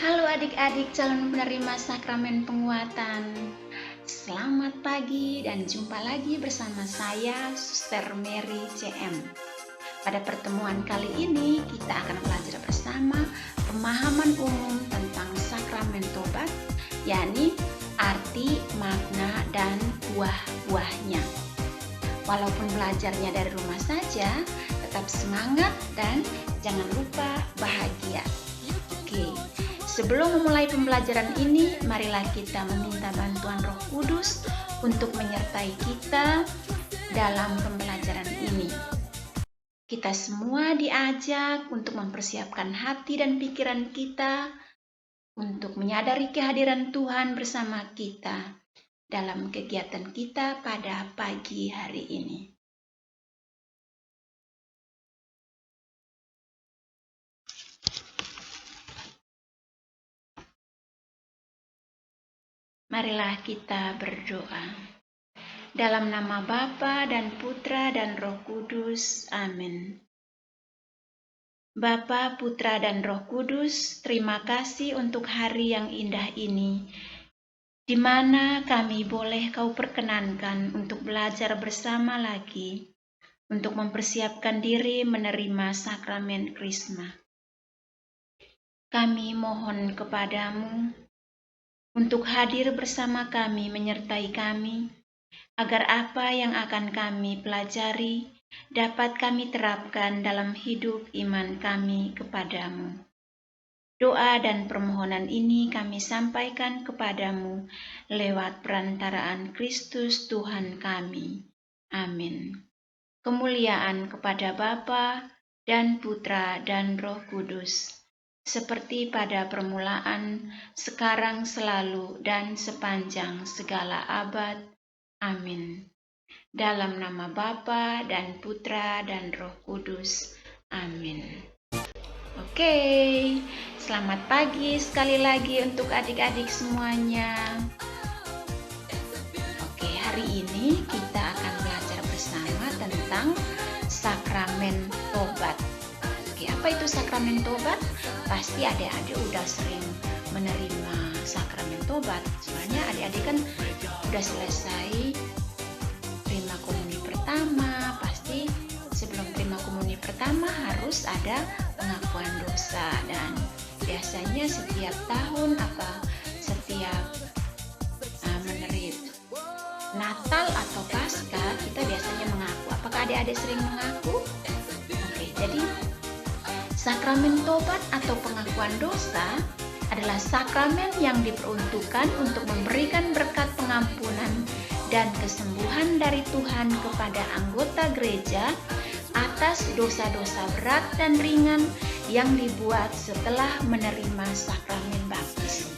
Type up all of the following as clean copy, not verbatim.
Halo adik-adik calon penerima sakramen penguatan. Selamat pagi dan jumpa lagi bersama saya, Suster Mary CM. Pada pertemuan kali ini kita akan belajar bersama pemahaman umum tentang sakramen tobat, yakni arti, makna, dan buah-buahnya. Walaupun belajarnya dari rumah saja, tetap semangat dan jangan lupa bahagia. Oke. Sebelum memulai pembelajaran ini, marilah kita meminta bantuan Roh Kudus untuk menyertai kita dalam pembelajaran ini. Kita semua diajak untuk mempersiapkan hati dan pikiran kita untuk menyadari kehadiran Tuhan bersama kita dalam kegiatan kita pada pagi hari ini. Marilah kita berdoa. Dalam nama Bapa dan Putra dan Roh Kudus. Amin. Bapa, Putra dan Roh Kudus, terima kasih untuk hari yang indah ini, di mana kami boleh Kau perkenankan untuk belajar bersama lagi, untuk mempersiapkan diri menerima sakramen Krisma. Kami mohon kepadamu untuk hadir bersama kami, menyertai kami, agar apa yang akan kami pelajari dapat kami terapkan dalam hidup iman kami kepadamu. Doa dan permohonan ini kami sampaikan kepadamu lewat perantaraan Kristus Tuhan kami. Amin. Kemuliaan kepada Bapa dan Putra dan Roh Kudus, seperti pada permulaan, sekarang, selalu, dan sepanjang segala abad. Amin. Dalam nama Bapa dan Putra dan Roh Kudus. Amin. Oke, selamat pagi sekali lagi untuk adik-adik semuanya. Oke, hari ini kita akan belajar bersama tentang sakramen tobat. Apa itu sakramen tobat? Pasti adik-adik udah sering menerima sakramen tobat. Soalnya adik-adik kan udah selesai terima komuni pertama. Pasti sebelum terima komuni pertama harus ada pengakuan dosa. Dan biasanya setiap tahun setiap menerima Natal atau Paskah kita biasanya mengaku. Apakah adik-adik sering mengaku? Oke, jadi sakramen tobat atau pengakuan dosa adalah sakramen yang diperuntukkan untuk memberikan berkat pengampunan dan kesembuhan dari Tuhan kepada anggota gereja atas dosa-dosa berat dan ringan yang dibuat setelah menerima sakramen baptis.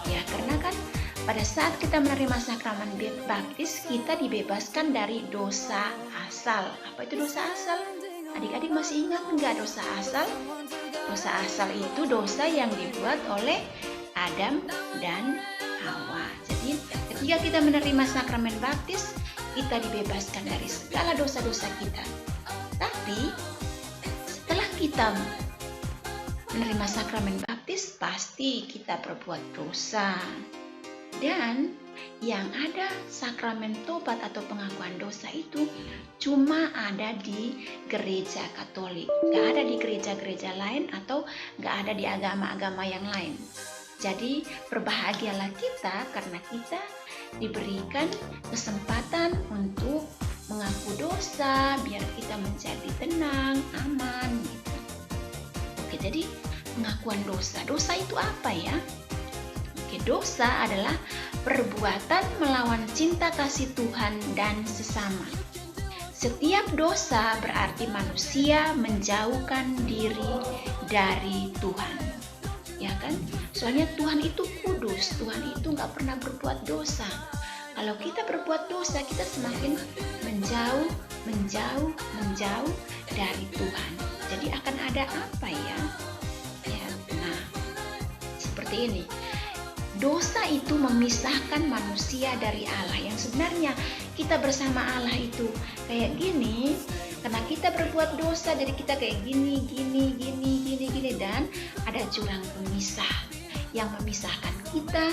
Ya, karena kan pada saat kita menerima sakramen baptis, kita dibebaskan dari dosa asal. Apa itu dosa asal? Adik-adik masih ingat enggak dosa asal? Dosa asal itu dosa yang dibuat oleh Adam dan Hawa. Jadi ketika kita menerima sakramen baptis, kita dibebaskan dari segala dosa-dosa kita. Tapi setelah kita menerima sakramen baptis, pasti kita berbuat dosa. Dan yang ada sakramen tobat atau pengakuan dosa itu cuma ada di gereja Katolik. Gak ada di gereja-gereja lain atau gak ada di agama-agama yang lain. Jadi berbahagialah kita karena kita diberikan kesempatan untuk mengaku dosa biar kita menjadi tenang, aman gitu. Oke, jadi pengakuan dosa. Dosa itu apa ya? Oke, dosa adalah perbuatan melawan cinta kasih Tuhan dan sesama. Setiap dosa berarti manusia menjauhkan diri dari Tuhan. Ya kan? Soalnya Tuhan itu kudus, Tuhan itu nggak pernah berbuat dosa. Kalau kita berbuat dosa, kita semakin menjauh dari Tuhan. Jadi akan ada apa ya? Nah, seperti ini. Dosa itu memisahkan manusia dari Allah. Yang sebenarnya kita bersama Allah itu kayak gini, karena kita berbuat dosa, jadi kita kayak gini, dan ada jurang pemisah yang memisahkan kita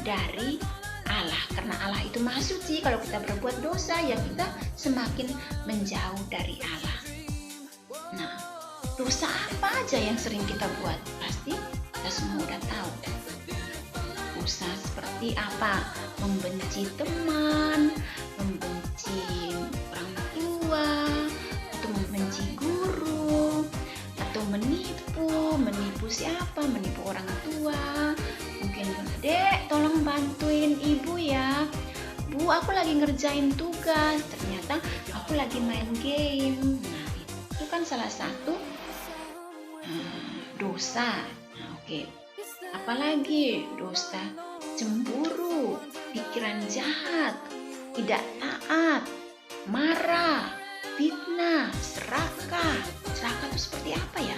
dari Allah. Karena Allah itu maha suci, kalau kita berbuat dosa, ya kita semakin menjauh dari Allah. Nah, dosa apa aja yang sering kita buat? Pasti kita semua udah tahu. Dosa seperti apa? Membenci teman, membenci orang tua, atau membenci guru, atau menipu siapa? Menipu orang tua. Mungkin, Dek, tolong bantuin ibu ya. Bu, aku lagi ngerjain tugas. Ternyata aku lagi main game. Nah, itu kan salah satu dosa. Nah, oke. Apalagi dosa cemburu, pikiran jahat, tidak taat, marah, fitnah, serakah. Serakah itu seperti apa ya?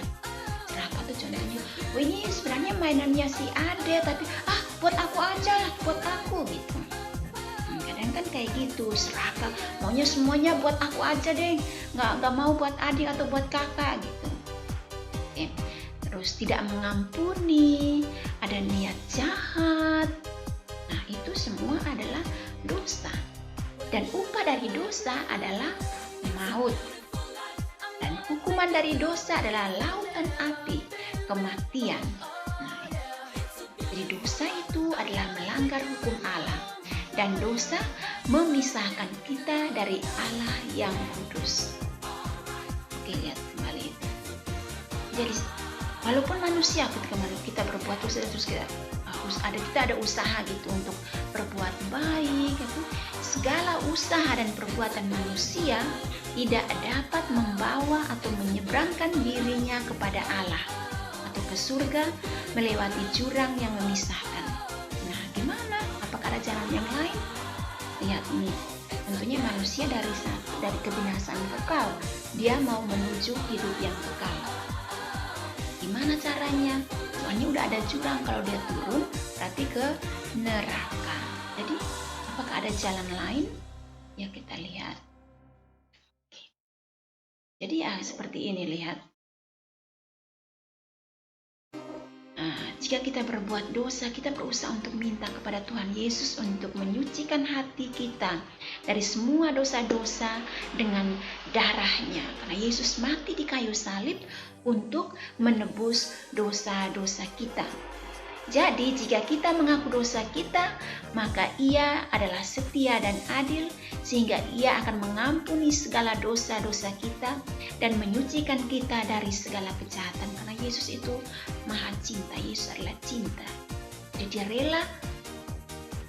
Serakah itu contohnya, oh ini sebenarnya mainannya si Ade, tapi buat aku aja lah, buat aku gitu. Kadang kan kayak gitu, serakah, maunya semuanya buat aku aja deh, nggak mau buat adik atau buat kakak gitu. Oke. Terus tidak mengampuni, ada niat jahat. Nah, itu semua adalah dosa. Dan upah dari dosa adalah maut. Dan hukuman dari dosa adalah lautan api, kematian. Nah, jadi dosa itu adalah melanggar hukum Allah. Dan dosa memisahkan kita dari Allah yang kudus. Oke, lihat kembali. Jadi walaupun manusia, ketika kita berbuat dosa, terus kita ada usaha gitu untuk berbuat baik gitu. Segala usaha dan perbuatan manusia tidak dapat membawa atau menyeberangkan dirinya kepada Allah atau ke surga melewati jurang yang memisahkan. Nah, gimana? Apakah ada jalan yang lain? Lihat ini. Tentunya manusia dari kebinasaan kekal, dia mau menuju hidup yang kekal. Gimana caranya? Soalnya udah ada jurang, kalau dia turun berarti ke neraka. Jadi apakah ada jalan lain? Ya, kita lihat. Jadi seperti ini, lihat. Jika kita berbuat dosa, kita berusaha untuk minta kepada Tuhan Yesus untuk menyucikan hati kita dari semua dosa-dosa dengan darahnya. Karena Yesus mati di kayu salib untuk menebus dosa-dosa kita. Jadi jika kita mengaku dosa kita, maka Ia adalah setia dan adil, sehingga Ia akan mengampuni segala dosa-dosa kita dan menyucikan kita dari segala kejahatan. Karena Yesus itu maha cinta, Yesus adalah cinta. Jadi Dia rela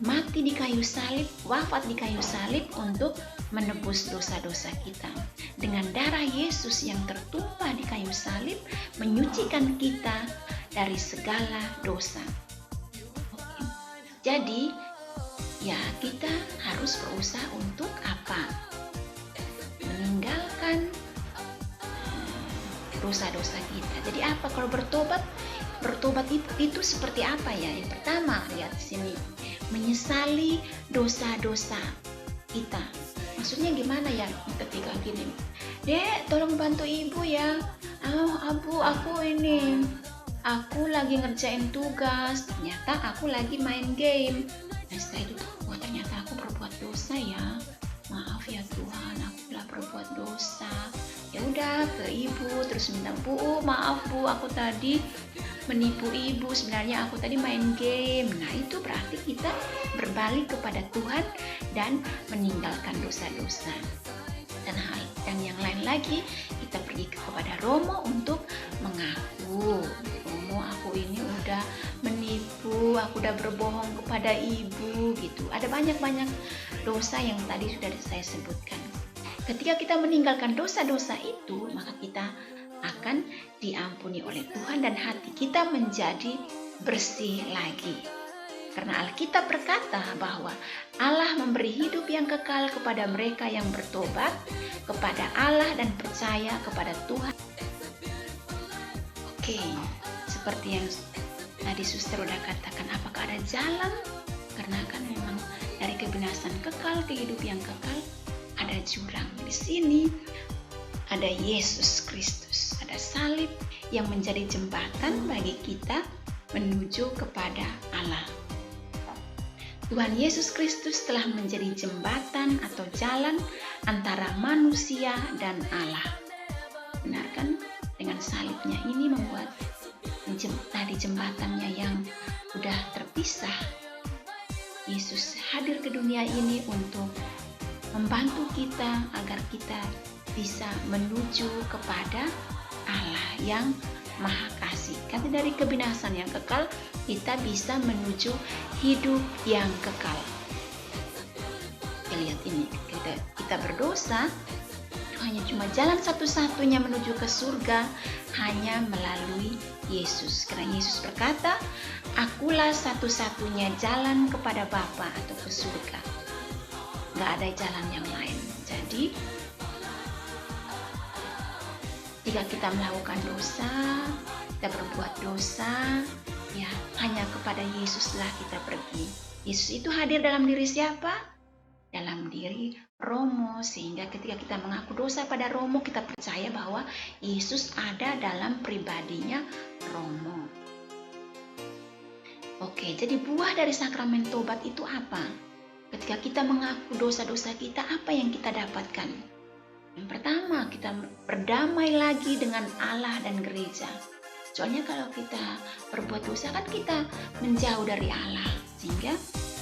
mati di kayu salib, wafat di kayu salib untuk menebus dosa-dosa kita. Dengan darah Yesus yang tertumpah di kayu salib, menyucikan kita dari segala dosa. Oke. Jadi, ya kita harus berusaha untuk apa? Meninggalkan dosa-dosa kita. Jadi apa kalau bertobat? Bertobat itu seperti apa ya? Yang pertama, lihat di sini, menyesali dosa-dosa kita. Maksudnya gimana ya? Ketika gini, Dek, tolong bantu ibu ya. Abu, aku lagi ngerjain tugas, ternyata aku lagi main game. Nah, setelah itu, ternyata aku berbuat dosa ya. Maaf ya Tuhan, aku telah berbuat dosa. Ya udah, ke ibu terus minta, Bu, maaf Bu, aku tadi menipu ibu, sebenarnya aku tadi main game. Nah, itu berarti kita berbalik kepada Tuhan dan meninggalkan dosa-dosa. Dan yang lain lagi, kita pergi kepada Romo untuk mengaku, Romo, aku ini udah menipu, aku udah berbohong kepada ibu gitu. Ada banyak dosa yang tadi sudah saya sebutkan. Ketika kita meninggalkan dosa-dosa itu, maka kita akan diampuni oleh Tuhan dan hati kita menjadi bersih lagi. Karena Alkitab berkata bahwa Allah memberi hidup yang kekal kepada mereka yang bertobat kepada Allah dan percaya kepada Tuhan. Oke, seperti yang tadi suster udah katakan, apakah ada jalan? Karena kan memang dari kebinasan kekal ke hidup yang kekal, ada jurang. Di sini ada Yesus Kristus, ada salib yang menjadi jembatan bagi kita menuju kepada Allah. Tuhan Yesus Kristus telah menjadi jembatan atau jalan antara manusia dan Allah. Benar kan? Dengan salibnya ini membuat tadi jembatannya yang sudah terpisah. Yesus hadir ke dunia ini untuk membantu kita agar kita bisa menuju kepada Allah yang Maha Kasih. Karena dari kebinasan yang kekal, kita bisa menuju hidup yang kekal. Kita lihat ini, kita berdosa, hanya cuma jalan satu-satunya menuju ke surga, hanya melalui Yesus. Karena Yesus berkata, akulah satu-satunya jalan kepada Bapa atau ke surga. Gak ada jalan yang lain. Jadi, jika kita melakukan dosa, kita berbuat dosa, ya hanya kepada Yesuslah kita pergi. Yesus itu hadir dalam diri siapa? Dalam diri Romo, sehingga ketika kita mengaku dosa pada Romo, kita percaya bahwa Yesus ada dalam pribadinya Romo. Oke, jadi buah dari sakramen tobat itu apa? Ketika kita mengaku dosa-dosa kita, apa yang kita dapatkan? Yang pertama, kita berdamai lagi dengan Allah dan gereja. Soalnya kalau kita berbuat dosa kan kita menjauh dari Allah. Sehingga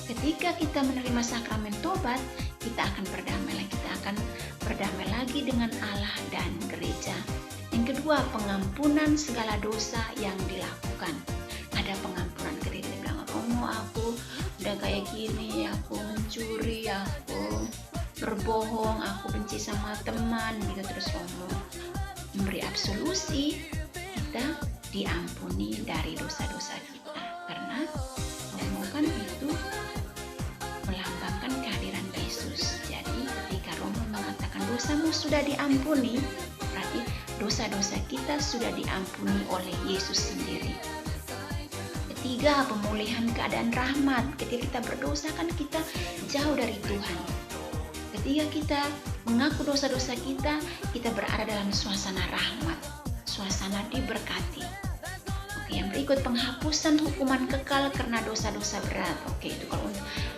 ketika kita menerima sakramen tobat, kita akan berdamai lagi. Kita akan berdamai lagi dengan Allah dan gereja. Yang kedua, pengampunan segala dosa yang dilakukan. Ada pengampunan ketika dia bilang, Romo aku udah kayak gini, aku mencuri, aku berbohong, aku benci sama teman, gitu. Terus Romo memberi absolusi, kita diampuni dari dosa-dosa kita. Karena Romo kan itu melambangkan kehadiran Yesus. Jadi ketika Romo mengatakan dosamu sudah diampuni, berarti dosa-dosa kita sudah diampuni oleh Yesus sendiri. Ketiga, pemulihan keadaan rahmat. Ketika kita berdosa kan kita jauh dari Tuhan. Ketika kita mengaku dosa-dosa kita, kita berada dalam suasana rahmat, suasana diberkati. Oke, yang berikut penghapusan hukuman kekal karena dosa-dosa berat. Oke, itu kalau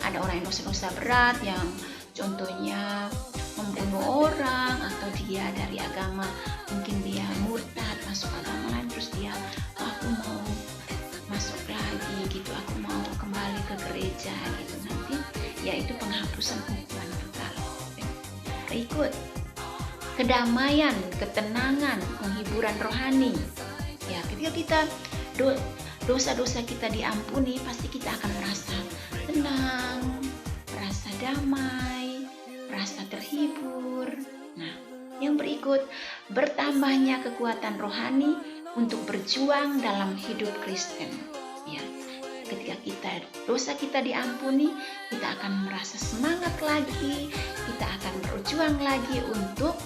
ada orang yang dosa-dosa berat, yang contohnya membunuh orang, atau dia dari agama, mungkin dia murtad, masuk agama lain, terus dia, aku mau masuk lagi gitu, aku mau kembali ke gereja gitu, nanti yaitu penghapusan hukuman kekal. Berikut kedamaian, ketenangan, penghiburan rohani. Ya, ketika kita dosa-dosa kita diampuni, pasti kita akan merasa tenang, merasa damai, merasa terhibur. Nah, yang berikut bertambahnya kekuatan rohani untuk berjuang dalam hidup Kristen. Ya, ketika dosa kita diampuni, kita akan merasa semangat lagi, kita akan berjuang lagi untuk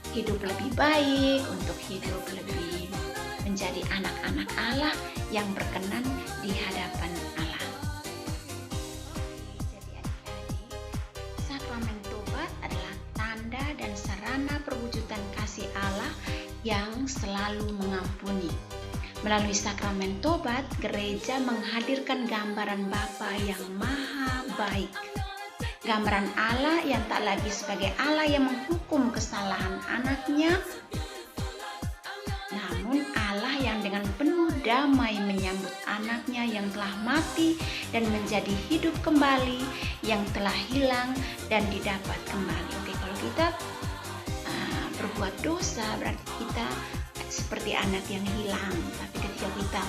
hidup lebih baik, untuk hidup lebih menjadi anak-anak Allah yang berkenan di hadapan Allah. Jadi adik-adik, sakramen tobat adalah tanda dan sarana perwujudan kasih Allah yang selalu mengampuni. Melalui sakramen tobat, gereja menghadirkan gambaran Bapa yang maha baik. Gambaran Allah yang tak lagi sebagai Allah yang menghukum kesalahan anaknya, namun Allah yang dengan penuh damai menyambut anaknya yang telah mati dan menjadi hidup kembali, yang telah hilang dan didapat kembali. Oke, kalau kita berbuat dosa berarti kita seperti anak yang hilang. Tapi ketika kita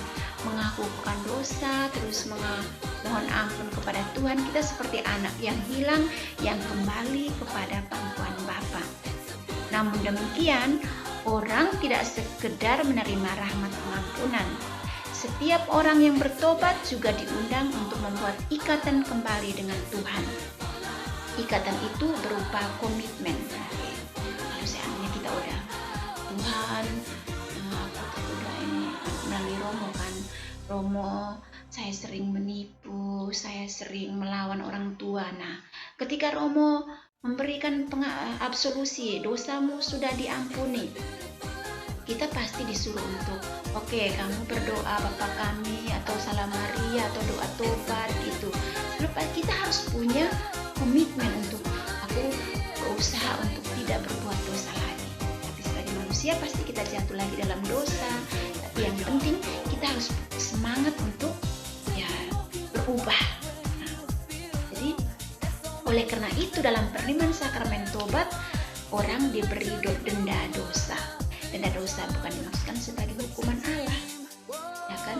mengakukan dosa, terus mohon ampun kepada Tuhan, kita seperti anak yang hilang, yang kembali kepada pangkuan Bapa. Namun demikian, orang tidak sekedar menerima rahmat pengampunan. Setiap orang yang bertobat juga diundang untuk membuat ikatan kembali dengan Tuhan. Ikatan itu berupa komitmen. Kalau seandainya kita udah, Tuhan, aku udah ini melalui Romo kan, Romo saya sering menipu, saya sering melawan orang tua. Nah, ketika Romo memberikan absolusi, dosamu sudah diampuni, kita pasti disuruh untuk, oke, kamu berdoa Bapa kami atau Salam Maria atau doa tobat gitu. Lalu kita harus punya komitmen untuk, aku berusaha untuk tidak berbuat dosa lagi. Tapi sebagai manusia pasti kita jatuh lagi dalam dosa. Tapi yang penting kita harus semangat untuk ya berubah. Nah, jadi oleh karena itu dalam penerimaan sakramen tobat orang diberi denda dosa. Denda dosa bukan dimaksudkan sebagai hukuman Allah, ya kan?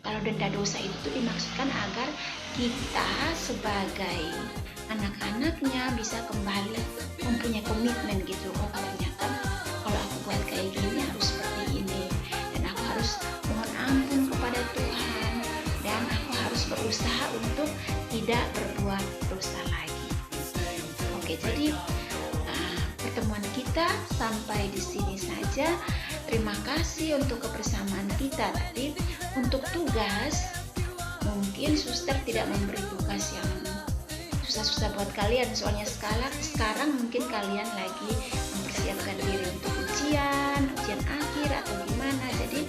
Kalau denda dosa itu dimaksudkan agar kita sebagai anak-anaknya bisa kembali mempunyai komitmen gitu. Oh, ternyata kalau aku buat kayak gini harus seperti ini, dan aku harus mohon ampun kepada Tuhan, dan aku harus berusaha untuk tidak berbuat dosa lagi. Oke, jadi pertemuan kita sampai di sini saja. Terima kasih untuk kebersamaan kita. Tapi untuk tugas, mungkin suster tidak memberi tugas yang susah-susah buat kalian. Soalnya sekarang mungkin kalian lagi mempersiapkan diri untuk ujian akhir atau gimana. Jadi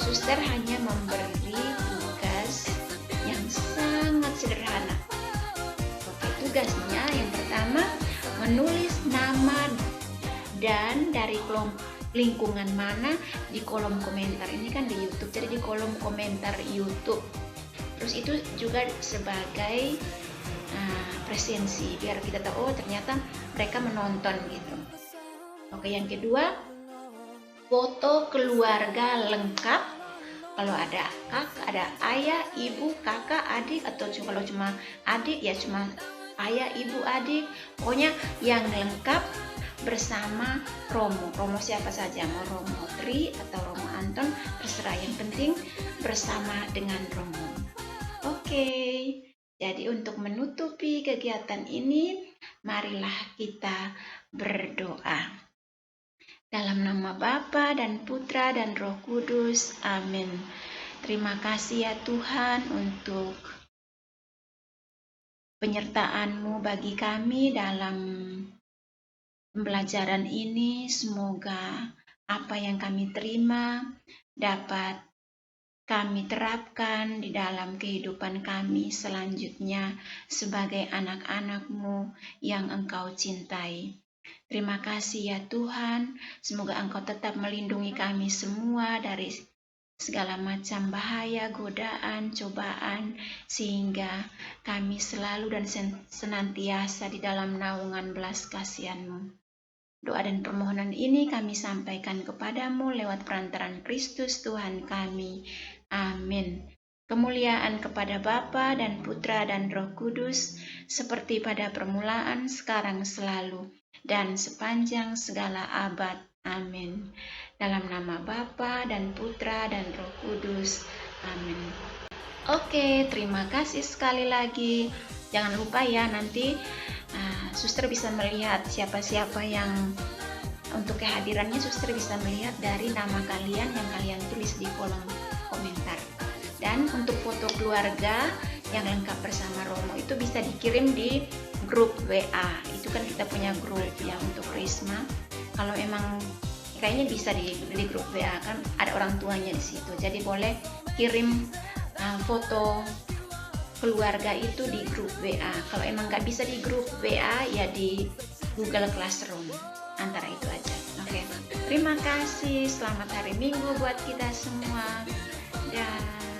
suster hanya memberi tugas yang sangat sederhana. Oke, tugasnya yang pertama menulis nama dan dari lingkungan mana di kolom komentar. Ini kan di YouTube, jadi di kolom komentar YouTube. Terus itu juga sebagai presensi biar kita tahu, oh ternyata mereka menonton gitu. Oke, yang kedua, foto keluarga lengkap. Kalau ada kakak, ada ayah, ibu, kakak, adik, atau kalau cuma adik ya cuma ayah, ibu, adik, pokoknya yang lengkap bersama Romo. Romo siapa saja, mau Romo Tri atau Romo Anton, terserah, yang penting bersama dengan Romo. Oke, jadi untuk menutupi kegiatan ini, marilah kita berdoa. Dalam nama Bapa dan Putra dan Roh Kudus, amin. Terima kasih ya Tuhan untuk penyertaan-Mu bagi kami dalam pembelajaran ini. Semoga apa yang kami terima dapat kami terapkan di dalam kehidupan kami selanjutnya sebagai anak-anak-Mu yang Engkau cintai. Terima kasih ya Tuhan, semoga Engkau tetap melindungi kami semua dari segala macam bahaya, godaan, cobaan, sehingga kami selalu dan senantiasa di dalam naungan belas kasihan-Mu. Doa dan permohonan ini kami sampaikan kepadamu lewat perantaran Kristus Tuhan kami. Amin. Kemuliaan kepada Bapa dan Putra dan Roh Kudus, seperti pada permulaan, sekarang, selalu, dan sepanjang segala abad. Amin. Dalam nama Bapa dan Putra dan Roh Kudus. Amin. Oke, terima kasih sekali lagi. Jangan lupa ya, nanti suster bisa melihat siapa-siapa yang untuk kehadirannya. Suster bisa melihat dari nama kalian yang kalian tulis di kolom komentar. Dan untuk foto keluarga yang lengkap bersama Romo itu bisa dikirim di grup WA. Itu kan kita punya grup ya untuk Risma. Kalau emang kayaknya bisa di grup WA, kan ada orang tuanya di situ. Jadi boleh kirim foto keluarga itu di grup WA. Kalau emang nggak bisa di grup WA ya di Google Classroom. Antara itu aja. Oke. Terima kasih. Selamat hari Minggu buat kita semua. Dah.